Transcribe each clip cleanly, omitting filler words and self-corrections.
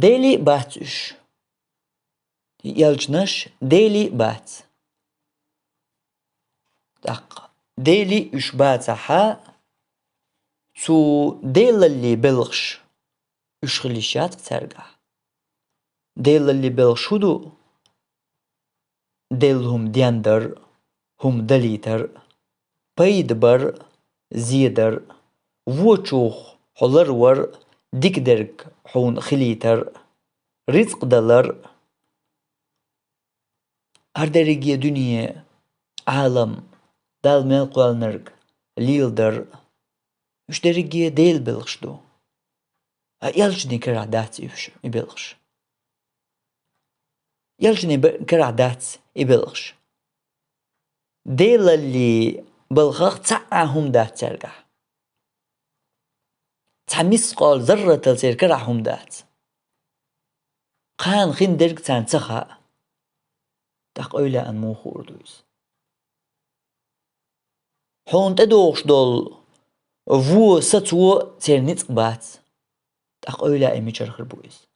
ديلي باتش يلجنش ديلي بات دق ديلي اش باتها تو ديل اللي بلغش اش خليشات ترجع ديل اللي بلغشودو ديلهم دياندر هم دليتر بيدبر زيدر ووچوخ حلرور ديكدرك حون خليتر رزق دلر هردريجي دنيا عالم دال ملقوال نرق ليلدر مش دريجي ديل بلغشدو يلجني كرع دات يبلغش يلجني كرع دات يبلغش ديل اللي بلغخ تعهم دات ترجع تحميس قال ذرة تلسير كرعهم دات قان خين درك تان تخا تاق أولا أن مو خوردوز حون تدوغش دول فو ستو تير نتق بات تاق أولا أمي چرخر بويز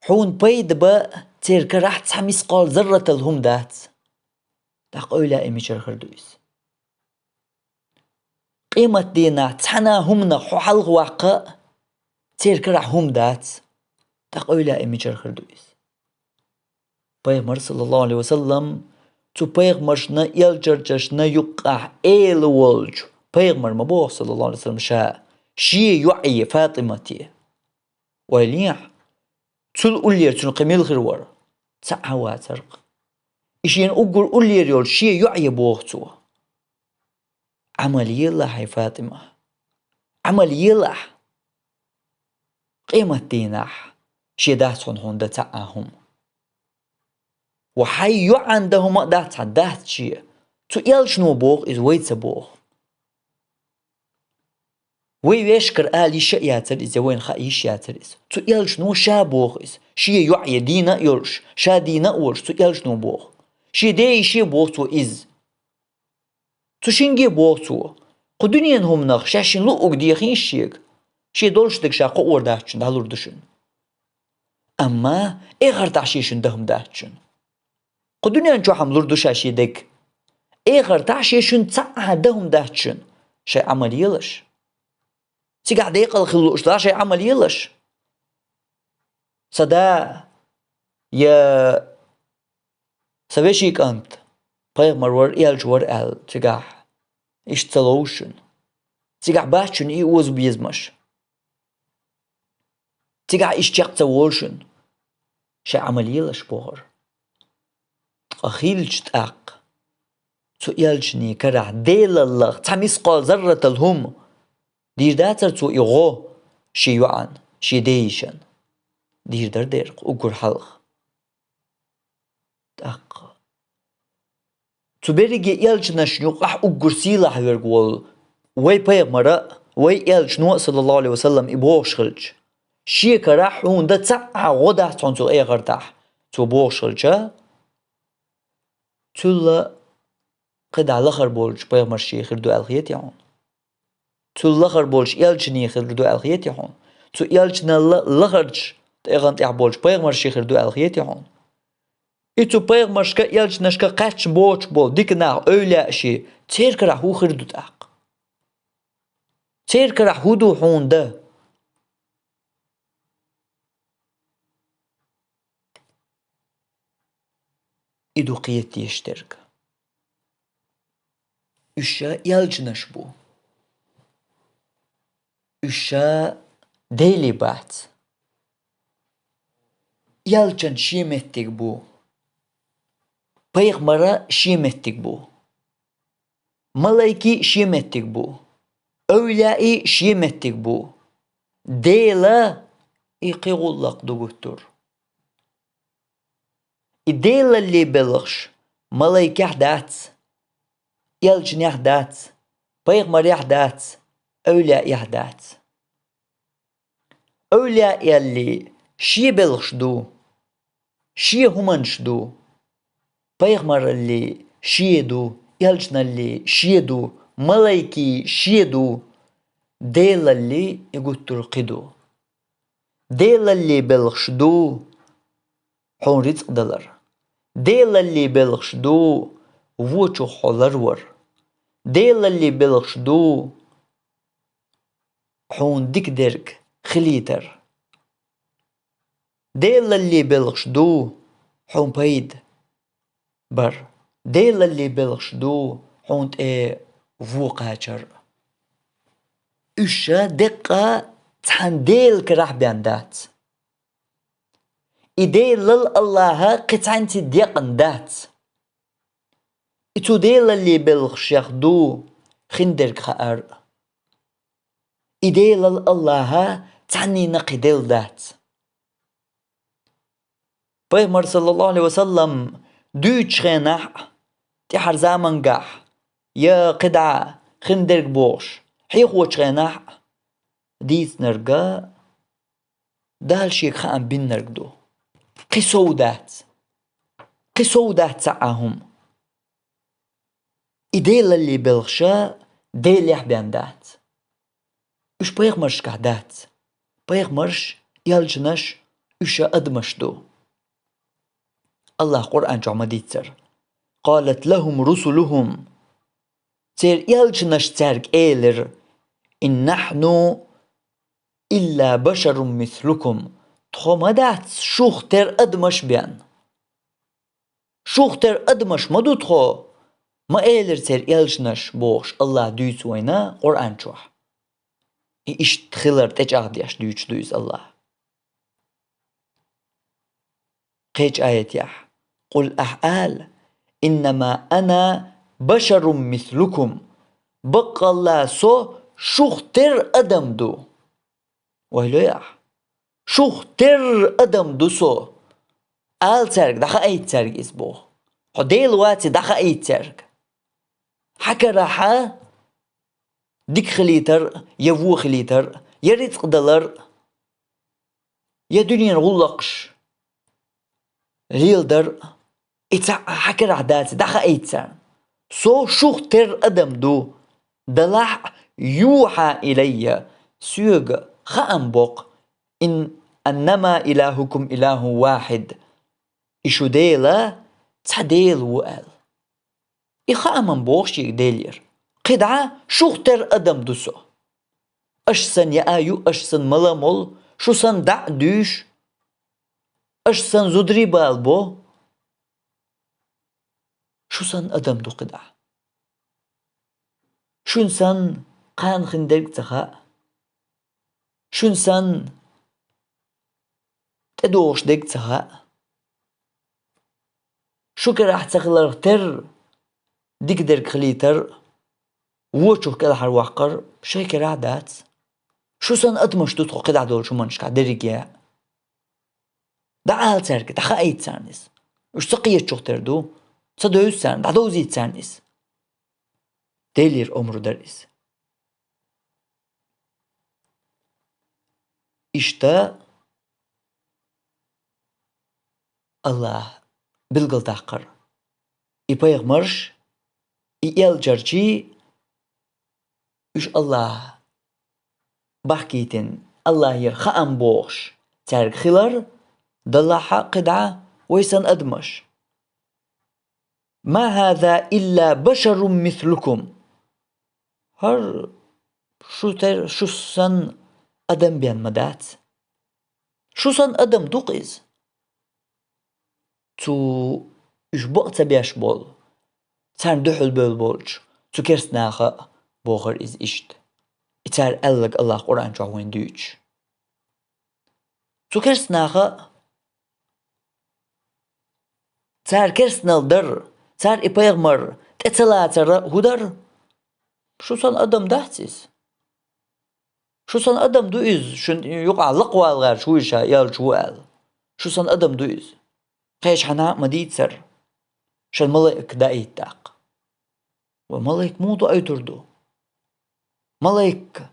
حون بيد با تير كرح تحميس قال ذرة الهم دات تاق أولا أمي چرخر دويز قيمة دينا تحنا همنا حلق واقع تير كرح هم دات تاق أولا أمي چرخر دويز Peygamber sallallahu aleyhi ve sellem tu peygamberna yelcerceshna yuqah el wolj Peygamber ma bo sallallahu aleyhi ve sellem şa şi yu'i Fatimati walih tul ulyer tul qimil khir war ta'awa tarq işin ugur ulyer yol şi yu'i boğtu amaliyillah hay Fatima amaliyillah قيمة دينح شي داتون هون دتعهم وحي عندهم دات دات شيء تو يلشنو بوغ إز ويتس بوغ ويشكر آلي شياتر إز وين خايش ياتر إز تو يلشنو شا بوغ إز شي يعي دينا يلش شا دينا ورش تو يلشنو بوغ شي دي شي بوغ تو إز تو شنجي بوغ تو قدنيا هم نخ شاشن لو أقديخين شيك شي دولشتك شا قور داتشن دالور دشن أما إغر تعشيشن دهم داتشن قدنيا نشو حملور دوشاشي دك إغر تعشيشن تسعها دهم داتشن شي عمل يلش تيقع ديقل خلوش دا شي عمل يلش سدا يا سبيشيك أنت بيغمر ور إيالج ور إل تيقع إشتلوشن تيقع باتشن إي أوز بيزمش تيقع إشتيق تولشن شي عمل يلش بوغر أخيل جتاق تو يلجني كرع ديل الله تميس قال ذرة الهم دير داتر تو إغو شي يوعن شي ديشن دير در ديرق أقر حلق تاق تو بريجي يلجنش يقح أقر سيلح يرقول وي بيغمرا وي يلجنو صلى الله عليه وسلم إبوغ شغلج شي كرح هون دا تسعى غدا تونتو أي غردح تو بوغ شغلجا تلا قد على خر بولج بيغمر شي خردو الخيت يعون تلا خر بولج يلجني خردو الخيت يعون تو يلجنا لخرج تيغنت يعبولج بيغمر شي خردو الخيت يعون إتو بيغمر شكا يلجنا شكا قاتش بولج بول ديك ناغ أولا شي تيرك راح هو خردو تاق تيرك راح هودو حون ده إدو قيتي يشترك إشا يلجنش بو إشا ديلي بات يلجن شي مهتك بو بيغمرا شي مهتك بو ملايكي شي مهتك بو أولائي شي مهتك بو ديلا يقيغلق دوغتور الديلا اللي بلغش ملايكي حدات يلجن يحدات بيغمر يحدات أولاء يحدات أولاء يلي شي بلغش دو شي همنش دو بيغمر اللي شي دو يلجن اللي شي دو ملايكي شي دو ديل اللي يقول قدو ديل اللي بلغشدو حون رزق دلر ديل اللي بلغشدو ووچو حولرور ديل اللي بلغشدو حون ديك درك خليتر ديل اللي بلغشدو حون بيد بر ديل اللي بلغشدو حون ووقاتر Usha دقة تحنديل كراح بياندات إديل الله قطعن تديقن دات إتو ديل اللي بلغش ياخدو خندرك خأر إديل الله تعني نقديل دات بيغمر صلى الله عليه وسلم دوش خينح تحر زامن قح يا قدعة خندرك بوش حيخ وشغنح ديث نرقا دال شيك خان بين نرقدو قصودات سعاهم إديل اللي بلغشا ديل يحبيان دات وش بيغمرش كهدات بيغمرش يالجنش وش أدمش دو الله قرآن جعما ديتر قالت لهم رسلهم تير يالجنش تارك إيلر إن نحن إلا بشر مثلكم تخومدات شوختر أدمش بيان شوختر أدمش مدو تخو ما إيلر تير يالجنش بوش الله دويس وينا قرآن جوح إيش تخلر تجاهديش دويس الله قيج آية يح قل أحال إنما أنا بشر مثلكم بقى الله سو شوختر أدم دو وهلو يح شوختر أدم دو سو آل ترك دخا أي ترك إسبو حديل واتي دخا أي ترك حكا راحا ديك خليتر يفو خليتر يريد قدلر يا دنيا غلقش ريلدر إتسع حكا راح داتي دخا أي ترك سو شوختر أدم دو دلح يوحى إلي سيوغ خأنبق إن أنما إلهكم إله واحد إشو ديلا تحديل وقال إخا أمن بوغشي ديلير قدعة شوختر أدم دوسو أشسن يآيو أشسن ملامول شوسن دع دوش أشسن زدري بالبو شوسن أدم دو قدعة شونسن قان خندرك تخا شونسن تدوش ديك تخا شو كراح تخلر تر ديك درك خليتر ووچو كده حرواقر شي كراح دات شو سن أدمش تدخل قدع دول شو منشكا دريقيا دعال ترك دخا أي تسانيس وش تقية شو تردو تصدو يسان دعدو زي تسانيس ديلير أمرو دريس إشتا الله بالقل تحقر إبايغ مرش إيال جرجي إش الله بحكيتن الله يرخأن بوش تارك خلر دلها قدعة ويسن أدمش ما هذا إلا بشر مثلكم هر شو سن أدم بيان مدات شو سن أدم دوقيز تو إش بقت بياش بول تار دحل بول بولج تو كرس ناخا بوغر إز إشت إتار ألق الله قرآن جاوين دوش تو كرس ناخا تار كرس نالدر تار إبايغمر تتلاتر هدر شو سن أدم دهتيز شو سن أدم دويز شن يقع لقوال غير شويشا يال جوال شو سن أدم دويز قيش حنا مديتسر شن ملايك دايت داق وملايك مو داي تردو ملايك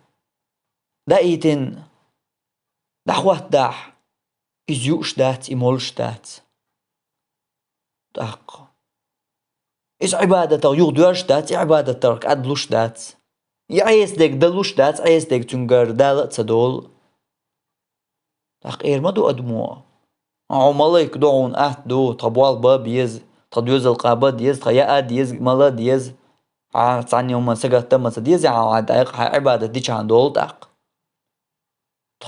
دايتن دحوات داح إزيوش دات إمولش دات داق إز عبادة يغدوش دات عبادة ترك أدلوش دات يعيسدك دلوش دات عيسدك تنقر دالة تدول تاق إيرمدو أدمو عمالك دعون دو طبوال باب يز تديوز القابة ديز خياء ديز مالا ديز تعني يوم سقط تمس ديز عادق عبادة ديش عن دول تاق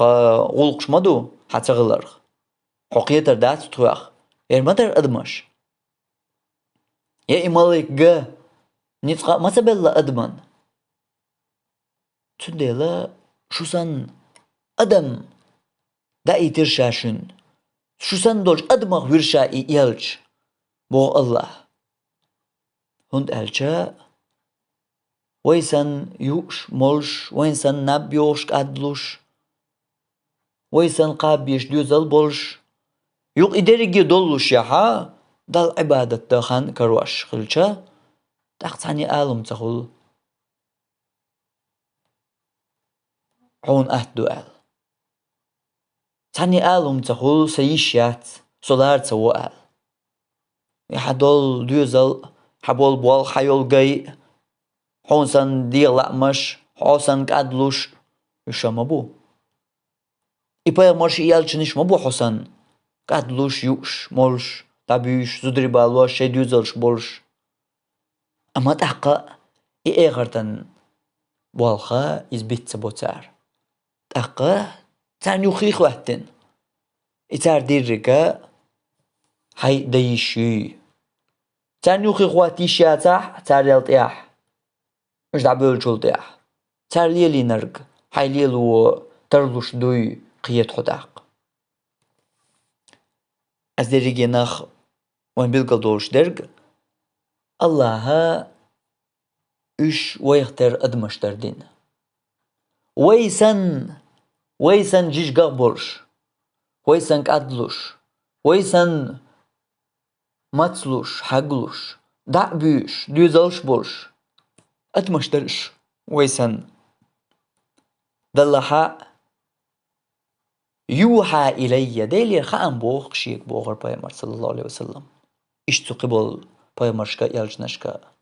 غلقش مدو حتغلر حقيتر دات تخوخ إيرمدر أدمش يا إمالك جا نتقا ما سبلا أدمن تندلا شوسن أدم داي ترشاشن شوسن دولش أدمغ ورشا يلج بو الله هند ألشا ويسن يوش مولش ويسن نبيوش قدلوش ويسن قابيش ديوزل بولش يوق إدريجي دولوش يحا دال عبادة دخان كرواش خلشا تعني آلم تخل عون دوال تعني آلم تخل سيشيات سولار تسوال يحدول ديوزل حبول بوال حيول جاي حونسن ديلامش حوسن قدلوش يشمبو إبا مرش يالچنش مبو حسن قدلوش يوش مولش تابيش زدري بالواش شي ديوزلش بولش أما تحقا إيغرتن والخا يزبيت سبوتار تحقا تان يخيخ وحتن إتار ديرك هاي ديشي تان يخيخ وحتي شاتح تار يلتياح مش دعبول جولتياح تار ليلي نرق هاي ليلو ترلوش دوي قيت حداق از دريجي ناخ وين بيلقى دولش درق الله إش ويختر أدمشتر دين ويسن جيش قابلش ويسن قدلوش ويسن ماتلوش حقلوش دعبيش ديوزلش بولش أدمشترش ويسن دلحا يوحى إلي ديلي خان بوخ شيك بوغر بايمر صلى الله عليه وسلم إشتو قبل بايمرشكا يالجنشكا